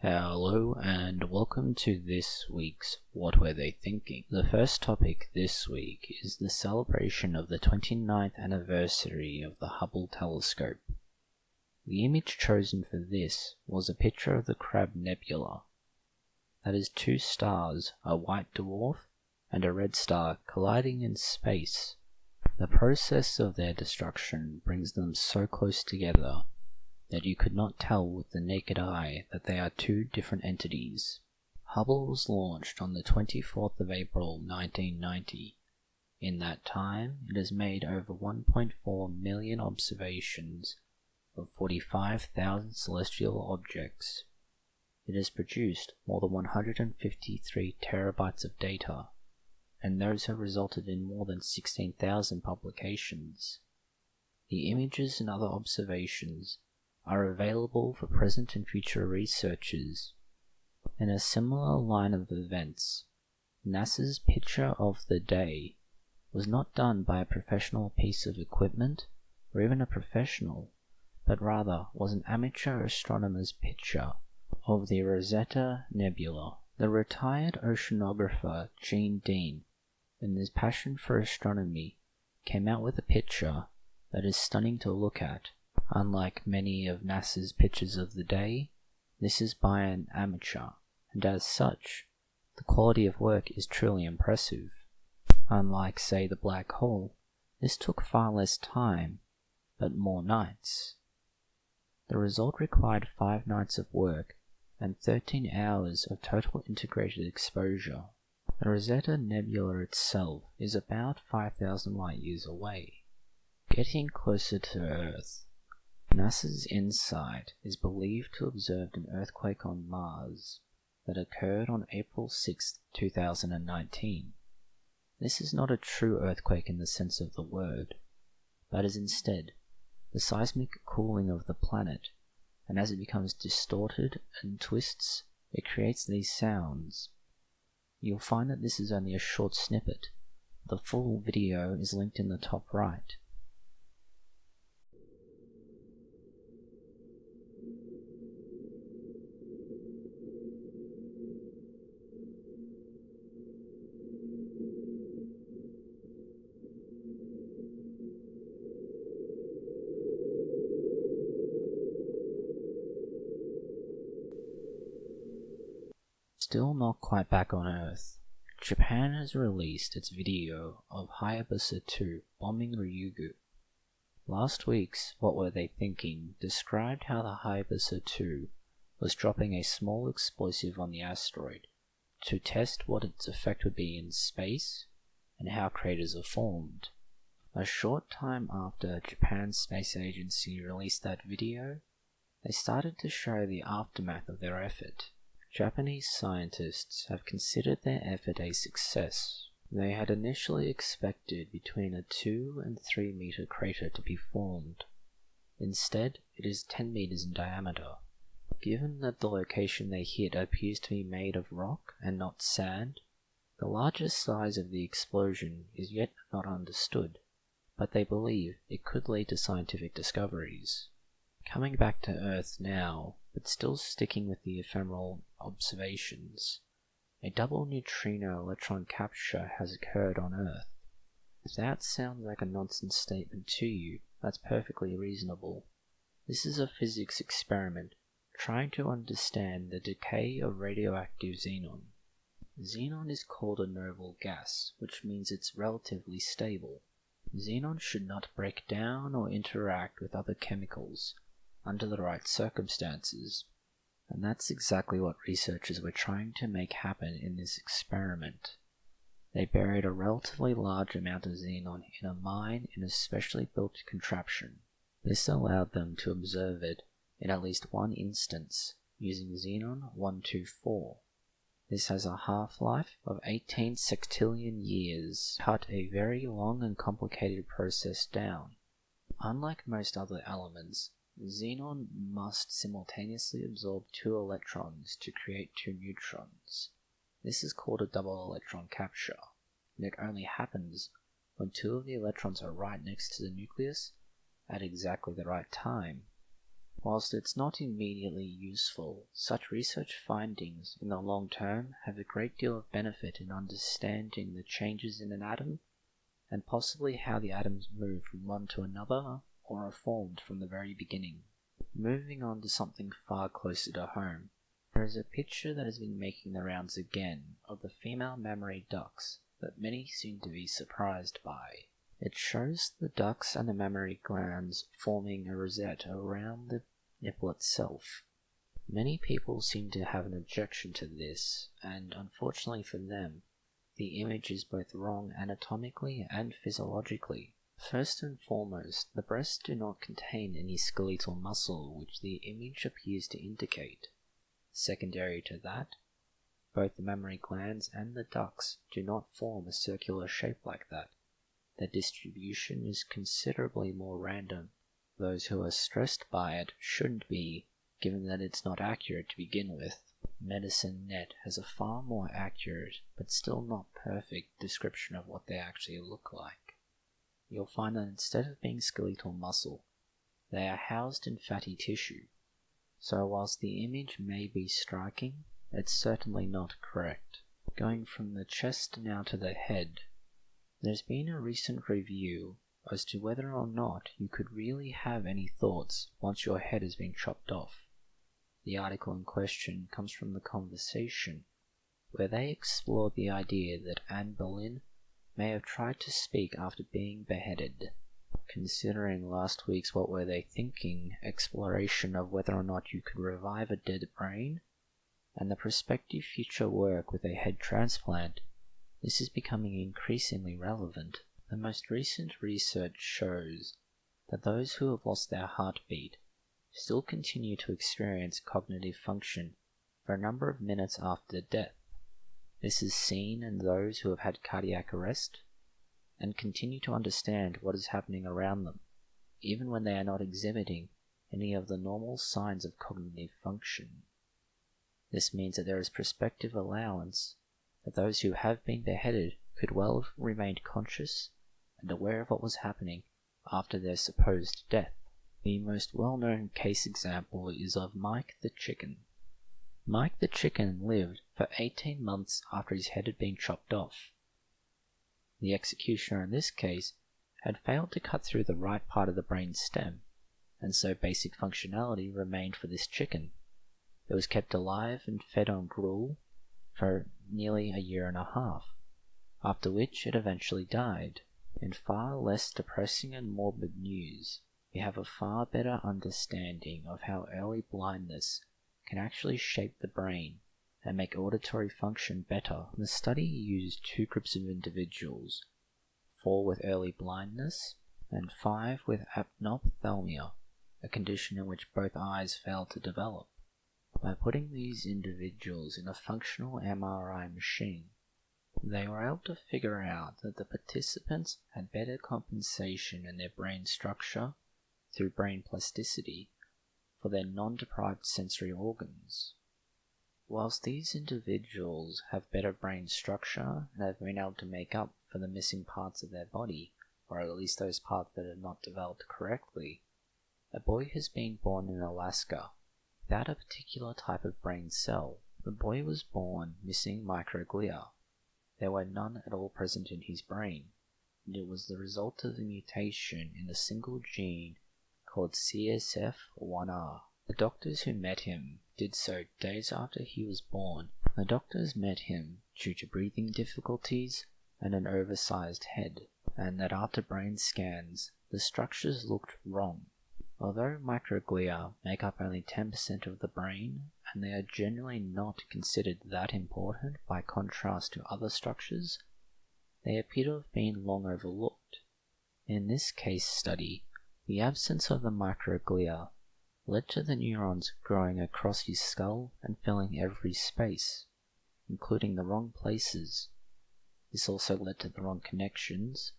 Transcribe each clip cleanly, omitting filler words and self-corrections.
Hello and welcome to this week's What Were They Thinking? The first topic this week is the celebration of the 29th anniversary of the Hubble telescope. The image chosen for this was a picture of the Crab Nebula. That is two stars, a white dwarf and a red star, colliding in space. The process of their destruction brings them so close together that you could not tell with the naked eye that they are two different entities. Hubble was launched on the 24th of April 1990. In that time, it has made over 1.4 million observations of 45,000 celestial objects. It has produced more than 153 terabytes of data, and those have resulted in more than 16,000 publications. The images and other observations are available for present and future researchers. In a similar line of events, NASA's picture of the day was not done by a professional piece of equipment or even a professional, but rather was an amateur astronomer's picture of the Rosetta Nebula. The retired oceanographer Gene Dean, in his passion for astronomy, came out with a picture that is stunning to look at. Unlike many of NASA's pictures of the day, this is by an amateur, and as such, the quality of work is truly impressive. Unlike, say, the black hole, this took far less time, but more nights. The result required 5 nights of work and 13 hours of total integrated exposure. The Rosetta Nebula itself is about 5,000 light years away. Getting closer to Earth, NASA's InSight is believed to have observed an earthquake on Mars that occurred on April 6, 2019. This is not a true earthquake in the sense of the word, but is instead the seismic cooling of the planet, and as it becomes distorted and twists, it creates these sounds. You'll find that this is only a short snippet. The full video is linked in the top right. Still not quite back on Earth, Japan has released its video of Hayabusa 2 bombing Ryugu. Last week's What Were They Thinking described how the Hayabusa 2 was dropping a small explosive on the asteroid to test what its effect would be in space and how craters are formed. A short time after Japan's space agency released that video, they started to show the aftermath of their effort. Japanese scientists have considered their effort a success. They had initially expected between a 2 and 3 meter crater to be formed. Instead, it is 10 meters in diameter. Given that the location they hit appears to be made of rock and not sand, the largest size of the explosion is yet not understood, but they believe it could lead to scientific discoveries. Coming back to Earth now, but still sticking with the ephemeral observations, a double neutrino electron capture has occurred on Earth. If that sounds like a nonsense statement to you, that's perfectly reasonable. This is a physics experiment trying to understand the decay of radioactive xenon. Xenon is called a noble gas, which means it's relatively stable. Xenon should not break down or interact with other chemicals under the right circumstances, and that's exactly what researchers were trying to make happen in this experiment. They buried a relatively large amount of xenon in a mine in a specially built contraption. This allowed them to observe it in at least one instance using xenon-124. This has a half-life of 18 sextillion years, cut a very long and complicated process down. Unlike most other elements, xenon must simultaneously absorb 2 electrons to create 2 neutrons. This is called a double electron capture, and it only happens when 2 of the electrons are right next to the nucleus at exactly the right time. Whilst it's not immediately useful, such research findings in the long term have a great deal of benefit in understanding the changes in an atom, and possibly how the atoms move from one to another or are formed from the very beginning. Moving on to something far closer to home, there is a picture that has been making the rounds again of the female mammary ducts that many seem to be surprised by. It shows the ducts and the mammary glands forming a rosette around the nipple itself. Many people seem to have an objection to this, and unfortunately for them, the image is both wrong anatomically and physiologically. First and foremost, the breasts do not contain any skeletal muscle, which the image appears to indicate. Secondary to that, both the mammary glands and the ducts do not form a circular shape like that. Their distribution is considerably more random. Those who are stressed by it shouldn't be, given that it's not accurate to begin with. Medicine.net has a far more accurate, but still not perfect, description of what they actually look like. You'll find that instead of being skeletal muscle, they are housed in fatty tissue. So whilst the image may be striking, it's certainly not correct. Going from the chest now to the head, there's been a recent review as to whether or not you could really have any thoughts once your head has been chopped off. The article in question comes from The Conversation, where they explored the idea that Anne Boleyn may have tried to speak after being beheaded. Considering last week's What Were They Thinking exploration of whether or not you could revive a dead brain, and the prospective future work with a head transplant, this is becoming increasingly relevant. The most recent research shows that those who have lost their heartbeat still continue to experience cognitive function for a number of minutes after death. This is seen in those who have had cardiac arrest and continue to understand what is happening around them, even when they are not exhibiting any of the normal signs of cognitive function. This means that there is prospective allowance that those who have been beheaded could well have remained conscious and aware of what was happening after their supposed death. The most well-known case example is of Mike the Chicken. Mike the Chicken lived for 18 months after his head had been chopped off. The executioner in this case had failed to cut through the right part of the brain stem, and so basic functionality remained for this chicken. It was kept alive and fed on gruel for nearly a year and a half, after which it eventually died. In far less depressing and morbid news, we have a far better understanding of how early blindness can actually shape the brain and make auditory function better. The study used 2 groups of individuals, 4 with early blindness and 5 with apnophthalmia, a condition in which both eyes fail to develop. By putting these individuals in a functional MRI machine, they were able to figure out that the participants had better compensation in their brain structure through brain plasticity for their non-deprived sensory organs. Whilst these individuals have better brain structure and have been able to make up for the missing parts of their body, or at least those parts that are not developed correctly, a boy has been born in Alaska without a particular type of brain cell. The boy was born missing microglia. There were none at all present in his brain, and it was the result of a mutation in a single gene called CSF1R. The doctors who met him did so days after he was born. The doctors met him due to breathing difficulties and an oversized head, and that after brain scans, the structures looked wrong. Although microglia make up only 10% of the brain, and they are generally not considered that important by contrast to other structures, they appear to have been long overlooked. In this case study, the absence of the microglia led to the neurons growing across his skull and filling every space, including the wrong places. This also led to the wrong connections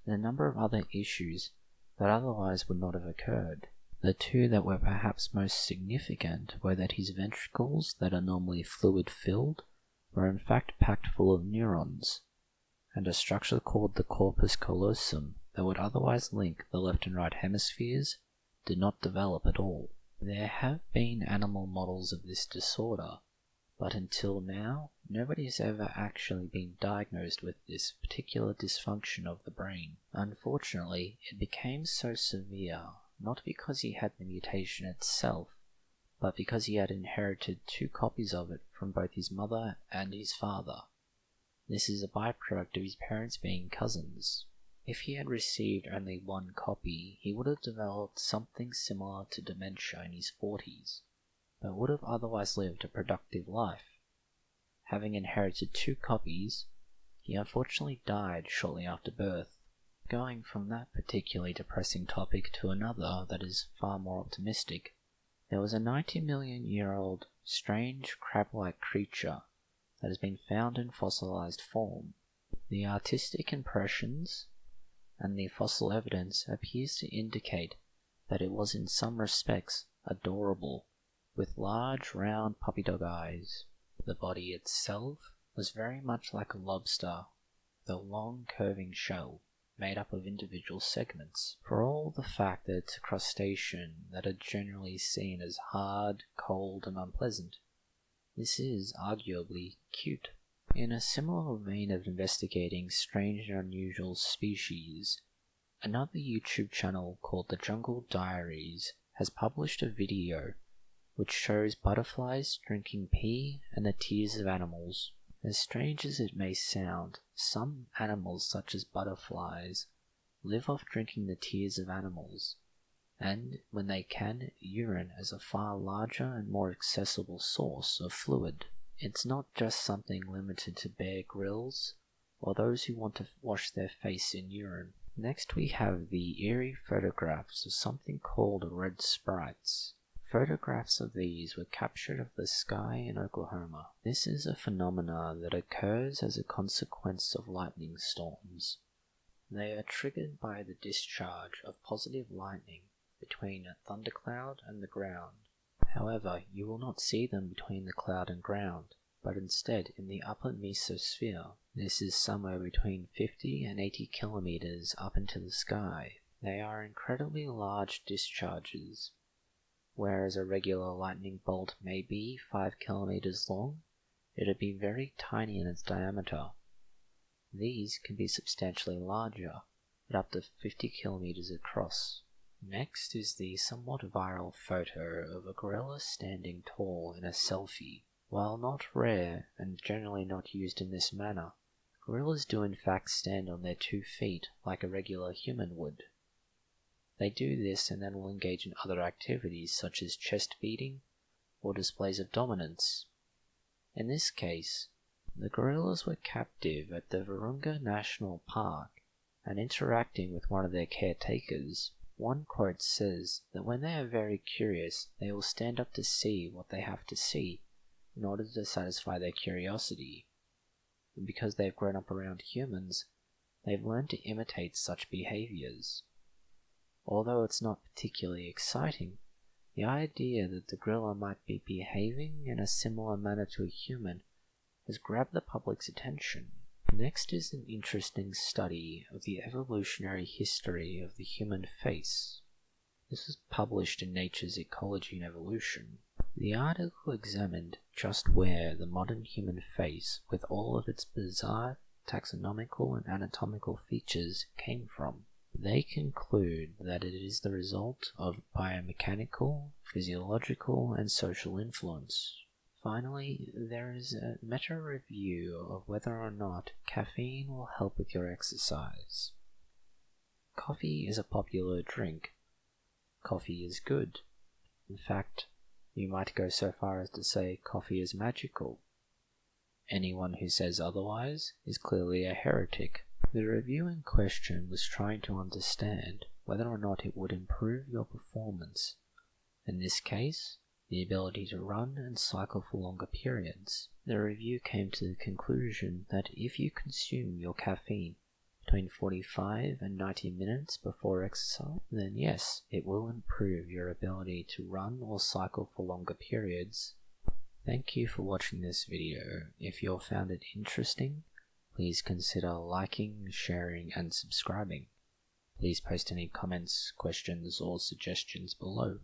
and a number of other issues that otherwise would not have occurred. The 2 that were perhaps most significant were that his ventricles, that are normally fluid-filled, were in fact packed full of neurons, and a structure called the corpus callosum that would otherwise link the left and right hemispheres did not develop at all. There have been animal models of this disorder, but until now, nobody has ever actually been diagnosed with this particular dysfunction of the brain. Unfortunately, it became so severe, not because he had the mutation itself, but because he had inherited 2 copies of it from both his mother and his father. This is a byproduct of his parents being cousins. If he had received only 1 copy, he would have developed something similar to dementia in his 40s, but would have otherwise lived a productive life. Having inherited 2 copies, he unfortunately died shortly after birth. Going from that particularly depressing topic to another that is far more optimistic, there was a 90-million-year-old strange crab-like creature that has been found in fossilized form. The artistic impressions and the fossil evidence appears to indicate that it was in some respects adorable, with large round puppy dog eyes. The body itself was very much like a lobster, with a long curving shell made up of individual segments. For all the fact that it's a crustacean that are generally seen as hard, cold and unpleasant, this is arguably cute. In a similar vein of investigating strange and unusual species, another YouTube channel called The Jungle Diaries has published a video which shows butterflies drinking pee and the tears of animals. As strange as it may sound, some animals such as butterflies live off drinking the tears of animals, and, when they can, urine as a far larger and more accessible source of fluid. It's not just something limited to Bear Grylls or those who want to wash their face in urine. Next we have the eerie photographs of something called red sprites. Photographs of these were captured of the sky in Oklahoma. This is a phenomenon that occurs as a consequence of lightning storms. They are triggered by the discharge of positive lightning between a thundercloud and the ground. However, you will not see them between the cloud and ground, but instead in the upper mesosphere. This is somewhere between 50 and 80 kilometers up into the sky. They are incredibly large discharges. Whereas a regular lightning bolt may be 5 kilometers long, it would be very tiny in its diameter. These can be substantially larger, at up to 50 kilometers across. Next is the somewhat viral photo of a gorilla standing tall in a selfie. While not rare and generally not used in this manner, gorillas do in fact stand on their 2 feet like a regular human would. They do this and then will engage in other activities such as chest beating or displays of dominance. In this case, the gorillas were captive at the Virunga National Park and interacting with one of their caretakers. One quote says that when they are very curious, they will stand up to see what they have to see in order to satisfy their curiosity. And because they've grown up around humans, they've learned to imitate such behaviors. Although it's not particularly exciting, the idea that the gorilla might be behaving in a similar manner to a human has grabbed the public's attention. Next is an interesting study of the evolutionary history of the human face. This was published in Nature's Ecology and Evolution. The article examined just where the modern human face, with all of its bizarre taxonomical and anatomical features, came from. They conclude that it is the result of biomechanical, physiological, and social influence. Finally, there is a meta-review of whether or not caffeine will help with your exercise. Coffee is a popular drink. Coffee is good. In fact, you might go so far as to say coffee is magical. Anyone who says otherwise is clearly a heretic. The review in question was trying to understand whether or not it would improve your performance. In this case, the ability to run and cycle for longer periods. The review came to the conclusion that if you consume your caffeine between 45 and 90 minutes before exercise, then yes, it will improve your ability to run or cycle for longer periods. Thank you for watching this video. If you found it interesting, please consider liking, sharing, and subscribing. Please post any comments, questions, or suggestions below.